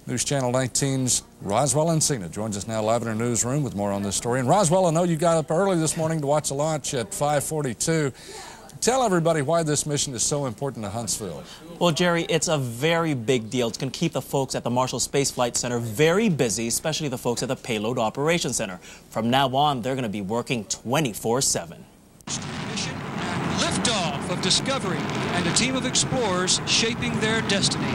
News Channel 19's Roswell Encina joins us now live in our newsroom with more on this story. And Roswell, I know you got up early this morning to watch the launch at 5:42. Tell everybody why this mission is so important to Huntsville. Well, Jerry, it's a very big deal. It's going to keep the folks at the Marshall Space Flight Center very busy, especially the folks at the Payload Operations Center. From now on, they're going to be working 24/7. Mission and liftoff of Discovery and a team of explorers shaping their destiny.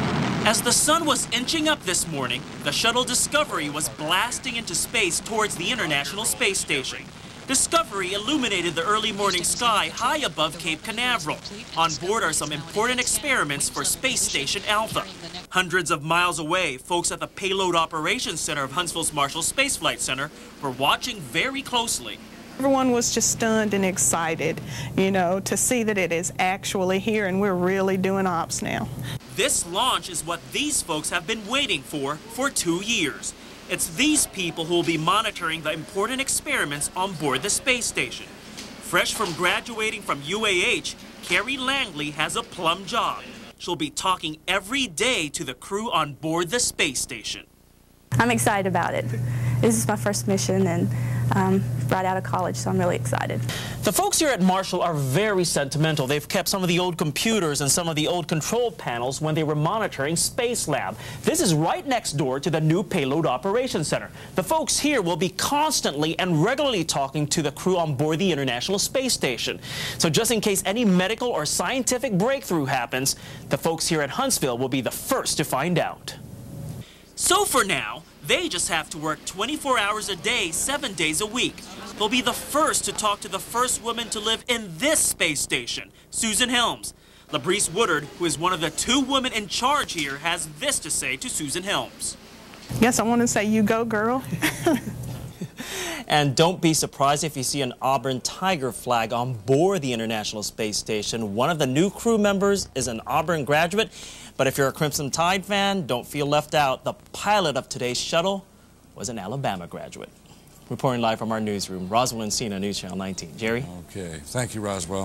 As the sun was inching up this morning, the shuttle Discovery was blasting into space towards the International Space Station. Discovery illuminated the early morning sky high above Cape Canaveral. On board are some important experiments for Space Station Alpha. Hundreds of miles away, folks at the Payload Operations Center of Huntsville's Marshall Space Flight Center were watching very closely. Everyone was just stunned and excited, to see that it is actually here and we're really doing ops now. This launch is what these folks have been waiting for 2 years. It's these people who will be monitoring the important experiments on board the space station. Fresh from graduating from UAH, Carrie Langley has a plum job. She'll be talking every day to the crew on board the space station. I'm excited about it. This is my first mission and right out of college, so I'm really excited. The folks here at Marshall are very sentimental. They've kept some of the old computers and some of the old control panels when they were monitoring Space Lab. This is right next door to the new Payload Operations Center. The folks here will be constantly and regularly talking to the crew on board the International Space Station. So just in case any medical or scientific breakthrough happens, the folks here at Huntsville will be the first to find out. So for now, they just have to work 24 hours a day, 7 days a week. They'll be the first to talk to the first woman to live in this space station, Susan Helms. LaBrice Woodard, who is one of the 2 women in charge here, has this to say to Susan Helms. Yes, I want to say you go, girl. And don't be surprised if you see an Auburn Tiger flag on board the International Space Station. One of the new crew members is an Auburn graduate. But if you're a Crimson Tide fan, don't feel left out. The pilot of today's shuttle was an Alabama graduate. Reporting live from our newsroom, Roswell Encina, News Channel 19. Jerry? Okay. Thank you, Roswell.